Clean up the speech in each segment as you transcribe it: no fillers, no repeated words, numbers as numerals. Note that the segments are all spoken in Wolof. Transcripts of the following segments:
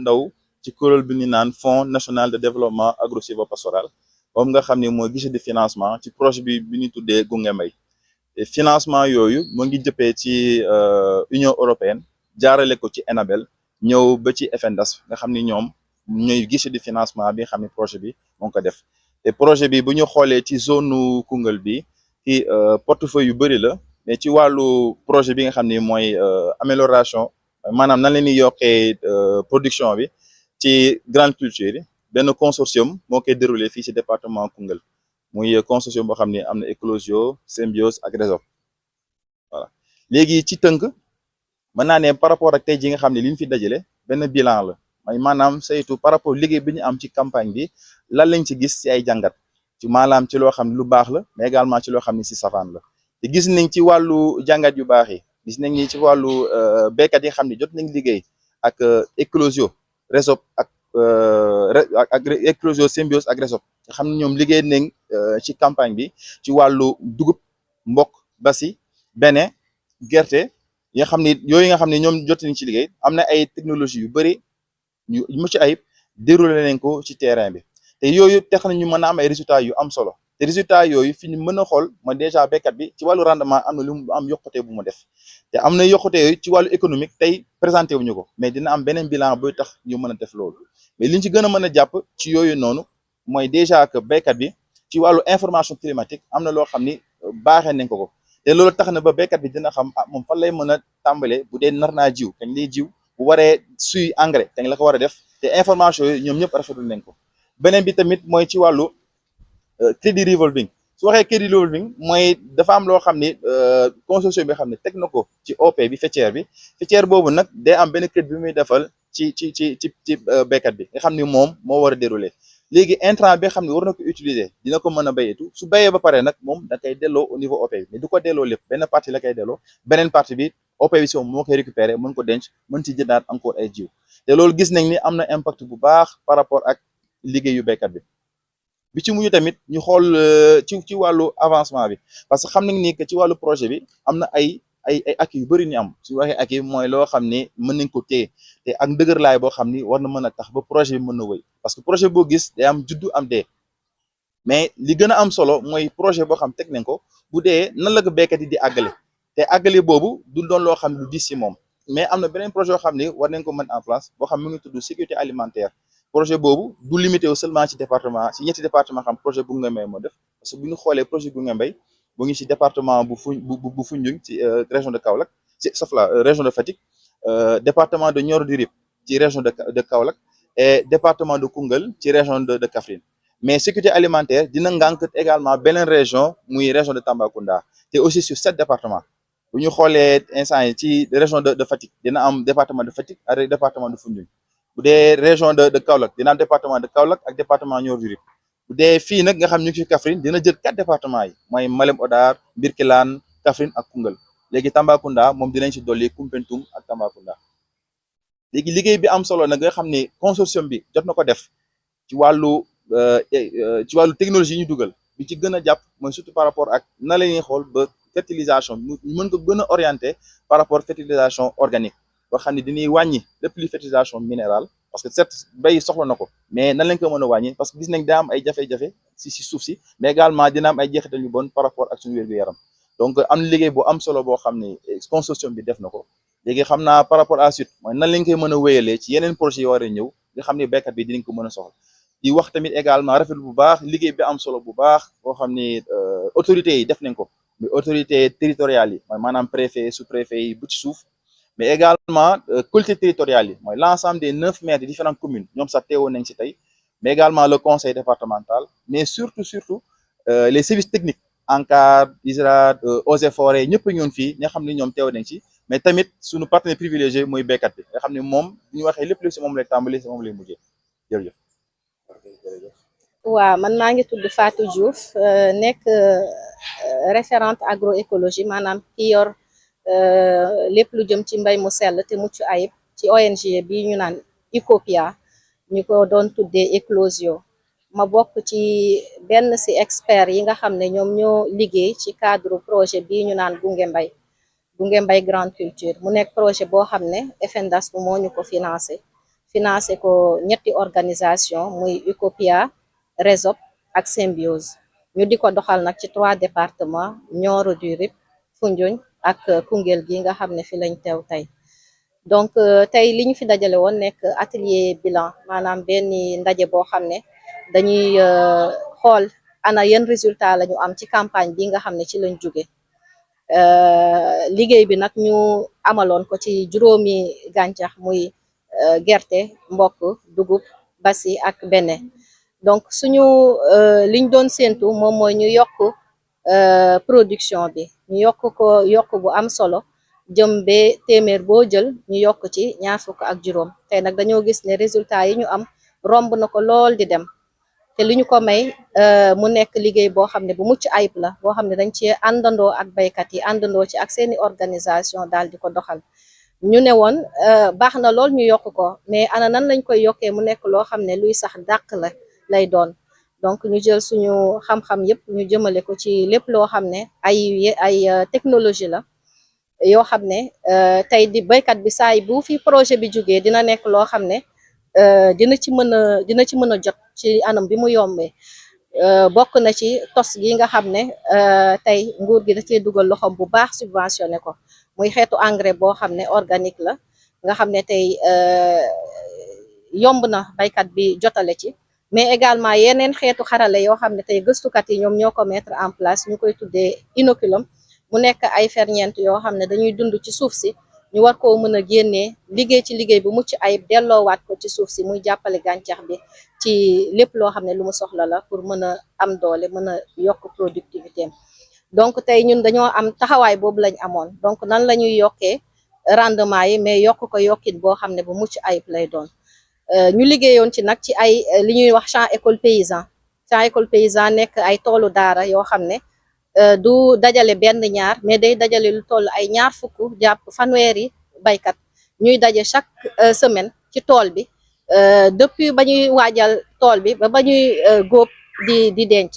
ndaw ci kuréel bi ñu naan Fonds national de développement agro-sylvo-pastoral moom nga xam ne mooy guichet de financement ci projet bi ñu tuddee Gunge Mbay te financement yooyu mu ngi jëppee ci Union européenne jaarale ko ci ENABEL ñëw ba ci FNDAS nga xam ni ñoom ñooy guichet de financement bi nga xam ne projet bi moo ngi ko def te projet bi bu ñu xoolee ci zone nu Koungheul bi ci portefeuille yu bëri la mais ci wàllu projet bi nga xam ni mooy amélioration maanaam nan la ñuy yokkee production bi ci grande culture yi benn consortium moo koy déroulé fii ci département Koungheul muy consortium boo xam ni am na Eclosio Symbiose ak Resop voilà léegi ci tënk mën naa ne par rapport ak tey ji nga xam ne li ñu fi dajale benn bilan la mooy maanaam saytu par rapport liggéey bi ñu am ci campagne bi lan lañ ci gis ci ay jàngat ci maanaam ci loo xam ne lu baax la mais également ci loo xam ne ci safaan la te gis nañ ci wàllu jàngat yu baax yi gis nañ ni ci wàllu béykat yi nga xam ne jot nañ liggéey ak Eclosio Resop ak Eclosio Symbiose ak Resop nga xam ne ñoom liggéey nañ ci campagne bi ci wàllu dugub mbokk basi bene gerte yi nga xam ne yooyu nga xam ne ñoom jot nañ ci liggéey am na ay technologie yu bëri ñu mucc ayib déroulé nañ ko ci terrain bi te yooyu tax na ñu mën a am ay résultats yu am solo te résultats yooyu fi ñu mën a xool mooy déjà béykat bi ci wàllu rendement am na lu mu am yokkute bu mu def te am na yokkute yooyu ci wàllu économique tey présenté wuñu ko mais dina am beneen bilan buy tax ñu mën a def loolu mais liñ ci gën a mën a jàpp ci yooyu noonu mooy déjà que béykat bi ci wàllu information climatique am na loo xam ni baaxee nañ ko te loolu tax na ba béykat bi dina xam moom fan lay mën a tàmbalee bu dee nar naa jiw kañ lay jiw bu waree suy engrais kañ la ko war a def te information yooyu ñoom ñëpp rafetlu nañ ko beneen bi tamit mooy ci wàllu crédit revolving su waxee crédit revolving mooy dafa am loo xam ni consortium bi xam ne teg na ko ci OP bi faîtière boobu nag day am benn crédit bi muy defal ci béykat bi nga xam ni moom moo war a dérouler léegi intrant bi nga xam ne war na ko utiliser dina ko mën a béyetu su béyee ba pare nag moom da koy delloo au niveau OP bi mais du ko delloo lépp benn partie la koy delloo beneen partie bi OP bi si moom moo koy récupérer mën ko denc mën ci jëndaat encore ay jiw te loolu gis nañ ni am na impact bu baax par rapport ak liggéeyu béykat bi ci mujj tamit ñu xool ci wàllu avancement bi parce que xam nañ ni que ci wàllu projet bi am na ay acquis yu bëri ñu am su waxee acquis mooy loo xam ni mën nañ ko téye te ak ndëgërlaay boo xam ni war na mën a tax ba projet bi mën na wëy parce que projet boo gis day am juddu am dee mais li gën a am solo mooy projet boo xam teg nañ ko bu dee nan la ko béykat yi di àggale te àggale boobu du doon loo xam ne lu diis ci moom mais am na beneen projet yoo xam ni war nañ ko mettre en place boo xam mu ngi tudd sécurité alimentaire projet boobu du limité wu seulement ci département ci ñetti département xam projet Gunge Mbay moo def parce que bu ñu xoolee projet Gunge Mbay mu ngi ci département bu Foundiougne ci région de Kaolack ci safla région de Fatick département de Nioro du Rip ci région de Kaolack et département de Koungheul ci région de Kaffrine mais sécurité alimentaire dina ngànk également beneen région muy région de Tambacounda te aussi sur 7 départements bu ñu xoolee instant yi ci région de Fatick dina am département de Fatick ak département de Foundiougne bu dee région de Kaolack dina am département de Kaolack ak département Nioro du Rip bu dee fii nag nga xam ñu ngi fi Kaffrine dina jël 4 départements yi mooy Malem Hodar Birkelane Kaffrine ak Koungheul léegi Tambacounda moom dinañ ci dolli Koumpentoum ak Tambacounda léegi liggéey bi am solo nag nga xam ne consortium bi jot na ko def ci wàllu technologie yi ñu dugal bi ci gën a jàpp mooy surtout par rapport ak na la ñuy xool ba fertilisation ñu mën ko gën a orienté par rapport fertilisation organique boo xam ne dañuy wàññi lépp li fertilisation minérale parce que certes bay soxla na ko mais nan lañ ko mën a wàññi parce que gis nañ daa am ay jafe-jafe si suuf si mais également dina am ay jeexital yu bon par rapport ak suñu wér-gu-yaram donc am na liggéey bu am solo boo xam ne consortium bi def na ko léegi xam naa par rapport à suite mooy nan lañ koy mën a wéyalee ci yeneen projet yi war a ñëw nga xam ne béykat bi dinañ ko mën a soxla di wax tamit également rafetlu bu baax liggéey bi am solo bu baax boo xam ni autorités yi def nañ ko mais autorités territoriales yi mooy maanaam préfet sous-préfet yi bu ci suuf mais également collectivités territoriales yi mooy l'ensemble des 9 maires des différentes communes ñoom sax teewoon nañ ci tey mais également le conseil départemental mais surtout les services techniques ANCAR ISRA Eaux et Forêts ñëpp a ñoon fii nga xam ne ñoom teewoon nañ ci mais tamit suñu partenaire privilégié mooy béykat bi nga xam ne moom bu ñu waxee lépp si moom lay tàmbali si moom lay mujjee jërëjëf. waaw man maa ngi tudd Fatou Diouf nekk référente agroécologie maanaam ki yor lépp lu jëm ci mbay mu sell te mucc ayib ci ONG bi ñu naan Ecopia ñu ko doon tuddee Eclosio ma bokk ci benn ci expert yi nga xam ne ñoom ñoo liggéey ci cadre projet bi ñu naan Gunge Mbay grande culture mu nekk projet boo xam ne FNDAS bu moo ñu ko financé financé ko ñetti organisation muy Ucopia, Resop ak Symbiose ñu di ko doxal nag ci 3 départements Nioro du Rip, Foundiougne ak Koungheul gi nga xam ne fi lañ teew tey. donc tey li ñu fi dajale woon nekk atelier bilan maanaam benn ndaje boo xam ne dañuy xool ana yan résultat la ñu am ci campagne bi nga xam ne ci lañ jóge liggéey bi nag ñu amaloon ko ci juróomi gàncax muy gerte, mbokk, dugub, basi ak bene. donc suñu liñ doon séentu moom mooy ñu yokk production bi ñu yokk bu am solo jëm ba téeméer boo jël ñu yokk ci 20 ak juróom tey nag dañoo gis ne résultat yi ñu am romb na ko lool di dem te li ñu ko may mu nekk liggéey boo xam ne bu mucc ayib la boo xam ne dañ ci àndandoo ak baykat yi àndandoo ci ak seeni organisation daal di ko doxal ñu ne woon baax na lool ñu yokk ko mais ana nan lañ koy yokkee mu nekk loo xam ne luy sax dàq la lay doon donc ñu jël suñu xam-xam yëpp ñu jëmale ko ci lépp loo xam ne ay technologie la yoo xam ne tey di baykat bi saay bu fi projet bi jógee dina nekk loo xam ne dina ci mën a jot ci anam bi mu yombee bokk na ci tos gi nga xam ne tey nguur gi da cee dugal loxoom bu baax subventionné ko muy xeetu engrais boo xam ne organique la nga xam ne tey yomb na baykat bi jotale ci mais également yeneen xeetu xarale yoo xam ne tey gëstukat yi ñoom ñoo ko mettre en place ñu koy tuddee inoculum mu nekk ay ferñeent yoo xam ne dañuy dund ci suuf si ñu war koo mën a génnee liggéey ci liggéey bu mucc ayib delloowaat ko ci suuf si muy jàppale gàncax bi ci lépp loo xam ne lu mu soxla la pour mën a am doole mën a yokk productivité am donc tey ñun dañoo am taxawaay boobu lañ amoon donc nan la ñuy yokkee rendement yi mais yokk ko yokkin boo xam ne bu mucc ayib lay doon ñu liggéeyoon ci nag ci ay li ñuy wax champ école paysan nekk ay toolu daara yoo xam ne du dajale benn ñaar mais day dajale lu toll ay 20 jàpp fanweeri baykat ñuy daje chaque semaine ci tool bi depuis ba ñuy waajal tool bi ba ñuy góob di denc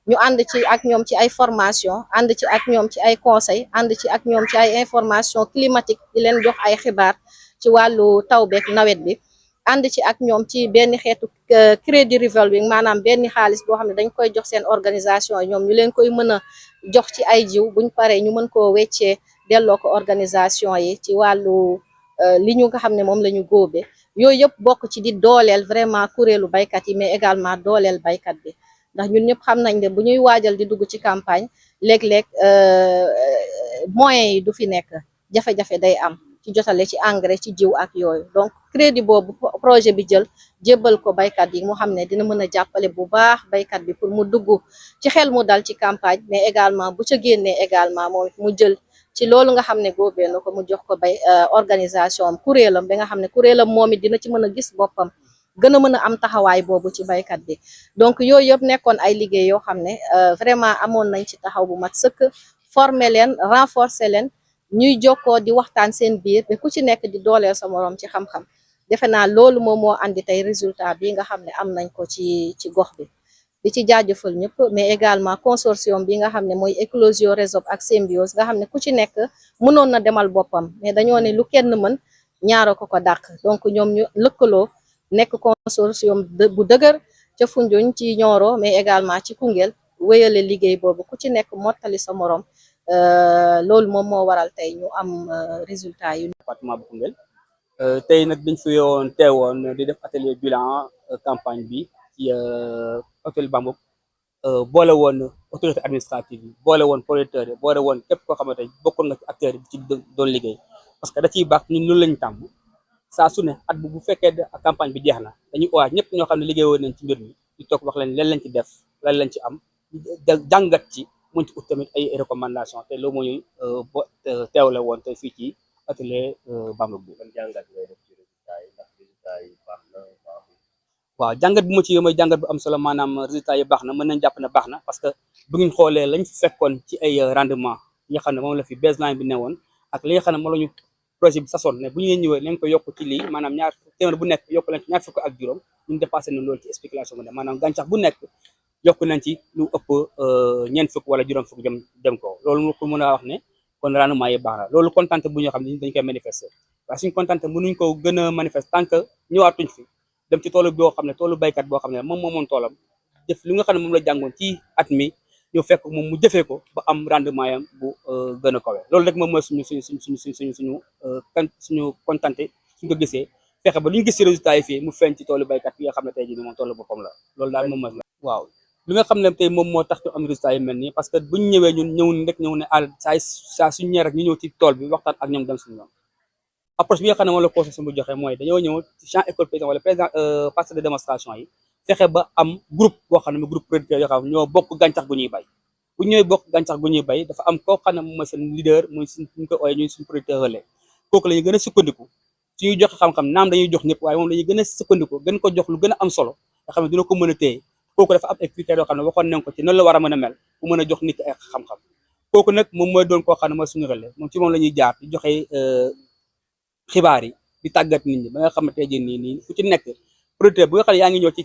ñu ànd ci ak ñoom ci ay formation ànd ci ak ñoom ci ay conseil ànd ci ak ñoom ci ay information climatique di leen jox ay xibaar ci wàllu taw beeg nawet bi ànd ci ak ñoom ci benn xeetu crédit revolving maanaam benn xaalis boo xam ne dañ koy jox seen organisation ñoom ñu leen koy mën a jox ci ay jiw buñ paree ñu mën koo weccee delloo ko organisation yi ci wàllu li ñu nga xam ne moom la ñu góobe yooyu yëpp bokk ci di dooleel vraiment kuréelu baykat yi mais également dooleel baykat bi ndax ñun ñëpp xam nañ ne bu ñuy waajal di dugg ci campagne léeg-léeg moyens yi du fi nekk jafe-jafe day am ci jotale ci engrais ci jiw ak yooyu donc crédit boobu projet bi jël jébbal ko baykat yi mu xam ne dina mën a jàppale bu baax baykat bi pour mu dugg ci xel mu dal ci campagne mais également bu ca génnee également moom mu jël ci loolu nga xam ne góobee na ko mu jox ko organisation am kuréelam ba nga xam ne kuréelam moom it dina ci mën a gis boppam gën a mën a am taxawaay boobu ci baykat bi donc yooyu yëpp nekkoon ay liggéey yoo xam ne vraiment amoon nañ ci taxaw bu mat sëkk former leen renforcer leen ñuy jokkoo di waxtaan seen biir ba ku ci nekk di dooleel sa moroom ci xam-xam defe naa loolu moom moo andi tey résultat bi nga xam ne am nañ ko ci gox bi di ci jaajëfal ñëpp mais également consortium bi nga xam ne mooy Eclosion Resop ak Symbiose nga xam ne ku ci nekk mënoon na demal boppam mais dañoo ne lu kenn mën ñaara ko dàq donc ñoom ñu lëkkaloo nekk consortium bu dëgër ca Foundiougne ci Nioro mais également ci Koungheul wéyale liggéey boobu ku ci nekk mottali sa morom loolu moom moo waral tey ñu am résultat yu département bu Koungheul tey nag dañ fi yoon teewoon di def atelier bilan campagne bi ci hôtel Bambouck boole woon autorité administrative yi boole woon producteurs yi boole woon képp koo xamante ni bokkoon nga ci acteurs yi ci doon liggéey parce que da ciy baax ñun loolu lañ tàmm saa su ne at bu fekkee campagne bi jeex na dañuy owaat ñëpp ñoo xam ne liggéey woon nañ ci mbir mi ñu toog wax leen lan lañ ci def lan lañ ci am jàngat ci mun ci ut tamit ay recommandation te loolu moo ñuy teewle woon te fii ci atelier Bambouck bi. ban jàngat ngay def ci résultat yi ndax résultat yi baax na baaxul. waaw jàngat bu ma ci mooy jàngat bu am solo maanaam résultat yi baax na mën nañ jàpp ne baax na parce que bu ngeen xoolee lañ fekkoon ci ay rendement yi nga xam ne moom la fi baseline bi newoon ak li nga xam ne moom la ñu projet bi sasoon ne bu ñu ñëwee nañ ko yokk ci lii maanaam ñaar téeméer bu nekk yokk nañ ci 20 ak juróom ñun dépassé na loolu ci explication bi ne maanaam gàncax bu nekk yokk nañ ci lu ëpp 4 fukk wala juróom fukk jëm ko loolu moo ko mën a wax ne kon rendement yi baax na loolu kontante bu ñoo xam ne dañ koy manifester waaye suñ kontante mënuñ ko gën a manifester tant que ñëwaatuñ fi dem ci toolu boo xam ne toolu baykat boo xam ne moom moomoon toolam def li nga xam ne moom la jàngoon ci at mi ñëw fekk moom mu jëfee ko ba am rendement yam bu gën a kawe loolu rek moom mooy suñu kontante suñ ko gisee fexe ba lu ñu gis ci résultat yi fii mu feeñ ci toolu baykat yi nga xam ne tey jii nii moom toolu boppam la loolu daal moom mooy waaw li nga xam ne tey moom moo tax ñu am résultat yi mel nii parce que buñ ñëwee ñun ñëw ne saa suñ ñëwee rek ñu ñëw ci tool bi waxtaan ak ñoom dem suñu yoon approche bi nga xam ne moom la conseil bu joxe mooy dañoo ñëw ci champ école paysan wala président parcelle de démonstration yi fexe ba am groupe boo xam ne mu groupe producteur yoo xam ne ñoo bokk gàncax gu ñuy bay bu ñooy bokk gàncax gu ñuy bay dafa am koo xam ne moom mooy seen leader muy suñ ko ooyee ñuy suñ producteur relais kooku la ñu gën a sukkandiku suñuy joxe xam-xam naam dañuy jox ñëpp waaye moom dañuy gën a sukkandiku gën ko jox lu gën a am solo nga xam ne dina ko mën a téye kooku dafa am ay critères yoo xam ne waxoon nañ ko ci noonu la war a mën a mel bu mën a jox nit ay xam-xam kooku nag moom mooy doon koo xam ne mooy suñu relais moom ci moom la ñuy jaar di joxe xibaar yi di tàggat nit ñi ba nga xam ne tey jii nii ku ci nekk producteur bu nga xam ne yaa ngi ñëw ci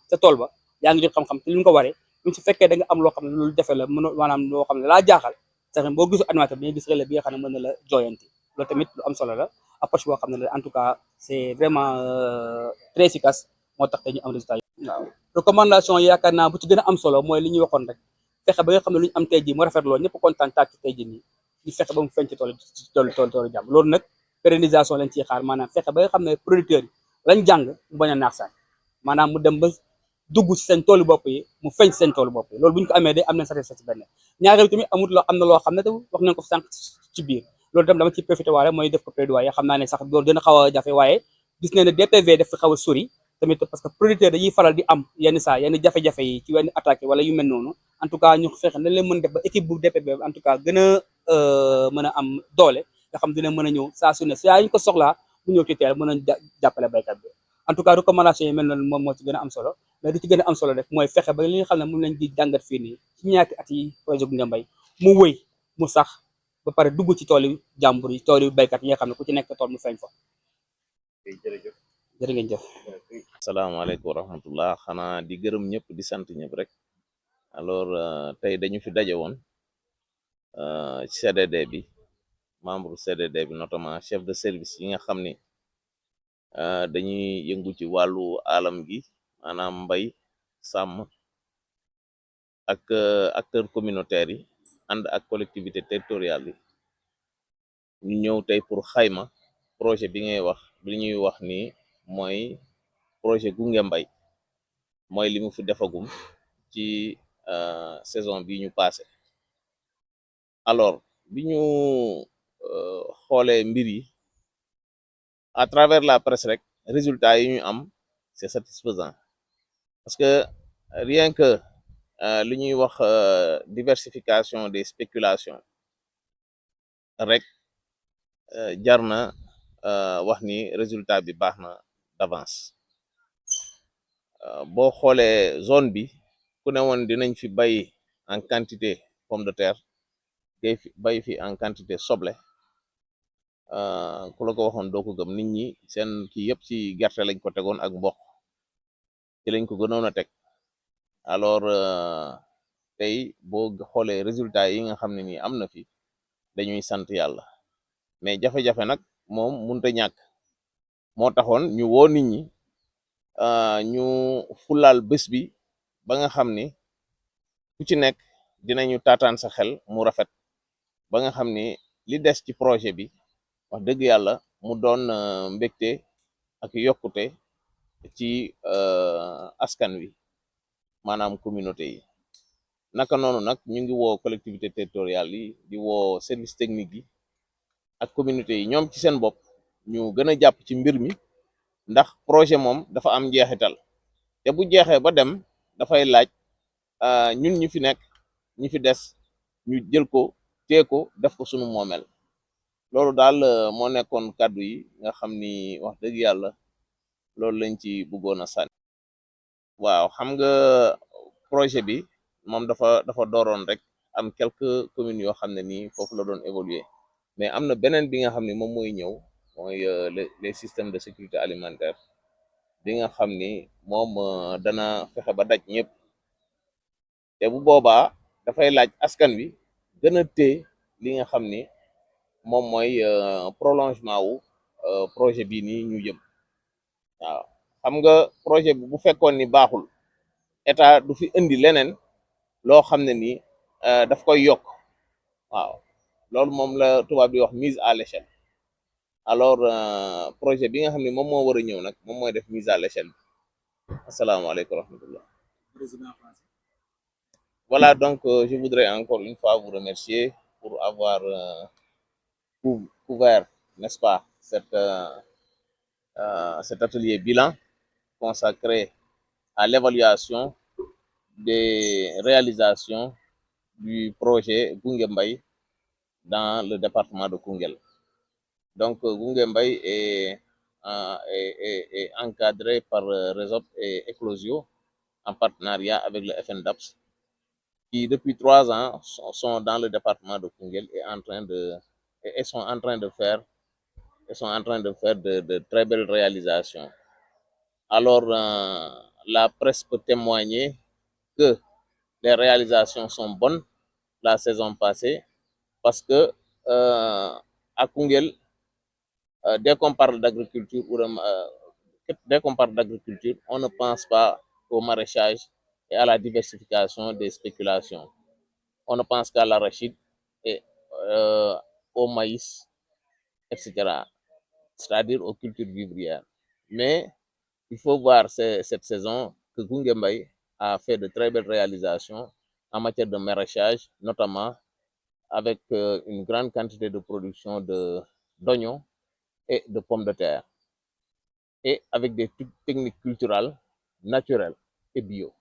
ca tool ba yaa ngi jot xam-xam te lu nga ko waree même su fekkee da nga am loo xam ne loolu jafe la maanaam loo xam ne laa jaaxal sax boo gisu animateur bi nga gis relais bi nga xam ne mën na la jooyanti loolu tamit lu am solo la approche boo xam ne la en tout cas c'est vraiment très efficace moo tax dañu am résultat yi waaw recommandation yi yaakaar naa bu ci gën a am solo mooy li ñuy waxoon rek fexe ba nga xam ne lu ñu am tey jii mu rafetloo ñëpp kontaan tàkk tey jii nii ñu fexe ba mu feeñ ci toolu jàmm loolu nag pérennisation lañ ciy xaar maanaam fexe ba nga xam ne producteurs yi lañ jàng mu bañ a naax saay maanaam mu dem ba dugg ci seen toolu bopp yi mu feeñ ci seen toolu bopp yi loolu bu ñu ko amee day am nañ satisfaction benn ñaareel tamit amul loo am na loo xam ne te wax nañ ko sànq ci biir loolu tam dama ci profité waale mooy def ko plaidoyer xam naa ne sax loolu dina xaw a jafe waaye gis nañ ne DPV dafa xaw a sori tamit parce que producteur dañuy faral di am yenn saa yenn jafe-jafe yi ci wenn attaqué wala yu mel noonu en tout cas ñu fexe nañ leen mën def ba équipe bu DPV en tout cas gën a mën a am doole nga xam dina mën a ñëw saa su ne saa ñu ko soxlaa mu ñëw ci teel mën a jàppale baykat bi en tout cas recommandation yi mel noonu moom moo ci gën a am solo mais di ci gën a am solo rek mooy fexe ba li nga xam ne moom lañ di jàngat fii nii ci ñaati at yi projet Gunge Mbay mu wëy mu sax ba pare dugg ci toolu jàmbur yi toolu baykat yi nga xam ne ku ci nekk tool mu feeñ fa jërëjëf jërë ngeen jëf asalaamaaleykum wa rahmatullah xanaa di gërëm ñëpp di sant ñëpp rek alors tey dañu fi daje woon ci CDD bi membre CDD bi notamment chef de service yi nga xam ni dañuy yëngu ci wàllu alam gi maanaam mbay sàmm ak acteurs communautaires yi ànd ak collectivité territoriale yi ñu ñëw tey pour xayma projet bi ngay wax bi ñuy wax ni mooy projet Gunge Mbay mooy li mu fi defagum ci saison bi ñu passé alors bi ñu xoolee mbir yi à travers la presse rek résultat yi ñu am c'est satisfaisant parce que rien que li ñuy wax diversification des spéculations rek jar na wax ni résultat bi baax na d'avance boo xoolee zone bi ku ne woon dinañ fi bay en quantité pomme de terre day fi bay fi en quantité soble ku la ko waxoon doo ko gëm nit ñi seen kii yëpp ci gerte lañ ko tegoon ak mboq ci lañ ko gënoon a teg alors tey boo xoolee résultat yi nga xam ne nii am na fi dañuy sant yàlla mais jafe-jafe nag moom munta ñàkk moo taxoon ñu woo nit ñi ñu fulaal bés bi ba nga xam ni ku ci nekk dinañu taataan sa xel mu rafet ba nga xam ni li des ci projet bi wax dëgg yàlla mu doon mbégte ak yokkute ci askan wi maanaam communauté yi naka noonu nag ñu ngi woo collectivité territoriale yi di woo service technique yi ak communauté yi ñoom ci seen bopp ñu gën a jàpp ci mbir mi ndax projet moom dafa am njeexital te bu jeexee ba dem dafay laaj ñun ñi fi nekk ñi fi des ñu jël ko tee ko def ko sunu moomeel loolu daal moo nekkoon kàddu yi nga xam ni wax dëgg yàlla loolu lañ ci bëggoon a sànni waaw xam nga projet bi moom dafa dooroon rek am quelques communes yoo xam ne nii foofu la doon évoluer mais am na beneen bi nga xam ni moom mooy ñëw mooy les systèmes de sécurité alimentaire bi nga xam ni moom dana fexe ba daj ñëpp te bu boobaa dafay laaj askan wi gën a téye li nga xam ni moom mooy prolongement wu projet bii nii ñu jëm waaw xam nga projet bi bu fekkoon ni baaxul état du fi indi leneen loo xam ne nii daf koy yokk waaw loolu moom la tubaab di wax mise à l'échelle alors projet bi nga xam ne moom moo war a ñëw nag moom mooy def mise à l'échelle bi asalaamaaleykum wa rahmatullah voilà donc je voudrais encore une fois vous remercier pour avoir couvert, n'est-ce pas, cet atelier bilan consacré à l'évaluation des réalisations du projet Gunge Mbaye dans le département de Koungheul. Donc, Gunge Mbaye est encadré par Resop et Eclosio en partenariat avec le FNDAPS, qui depuis 3 ans sont dans le département de Koungheul et sont en train de faire de très belles réalisations. Alors, la presse peut témoigner que les réalisations sont bonnes la saison passée parce que à Koungheul, dès qu'on parle d'agriculture on ne pense pas au maraîchage et à la diversification des spéculations. On ne pense qu'à l'arachide et au maïs, etc. C'est-à-dire aux cultures vivrières. Mais il faut voir cette saison que Gunge Mbaye a fait de très belles réalisations en matière de maraîchage, notamment avec une grande quantité de production d'oignons et de pommes de terre, et avec des techniques culturelles naturelles et bio.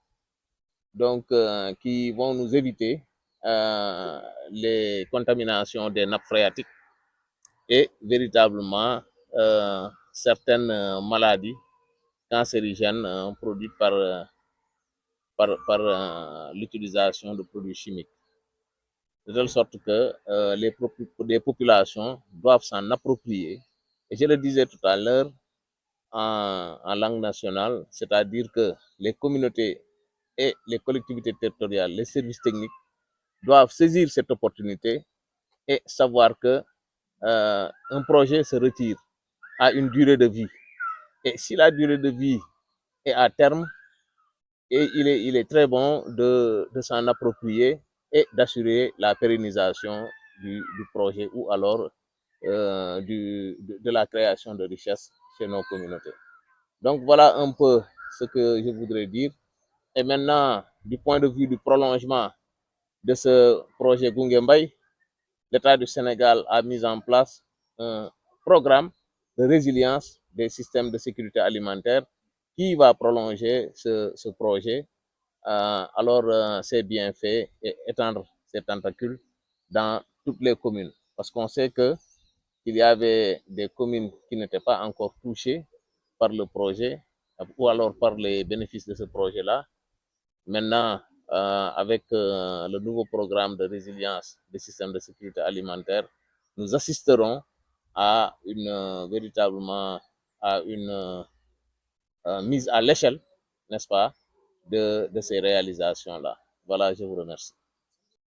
Donc, qui vont nous éviter les contaminations des nappes phréatiques et véritablement certaines maladies cancérigènes produites par l'utilisation de produits chimiques. De telle sorte que les populations doivent s'en approprier. Et je le disais tout à l'heure en langue nationale, c'est-à-dire que les communautés et les collectivités territoriales, les services techniques doivent saisir cette opportunité et savoir que un projet se retire à une durée de vie. Et si la durée de vie est à terme, et il est très bon de s'en approprier et d'assurer la pérennisation du projet ou alors de la création de richesses chez nos communautés. Donc voilà un peu ce que je voudrais dire. Et maintenant, du point de vue du prolongement de ce projet Gunge Mbaye, l'État du Sénégal a mis en place un programme de résilience des systèmes de sécurité alimentaire qui va prolonger ce projet. Alors, c'est bien fait et étendre ses tentacules dans toutes les communes. Parce qu'on sait qu'il y avait des communes qui n'étaient pas encore touchées par le projet ou alors par les bénéfices de ce projet-là. Maintenant, avec le nouveau programme de résilience des systèmes de sécurité alimentaire, nous assisterons à véritablement à une mise à l'échelle, n'est-ce pas, de ces réalisations-là. Voilà, je vous remercie.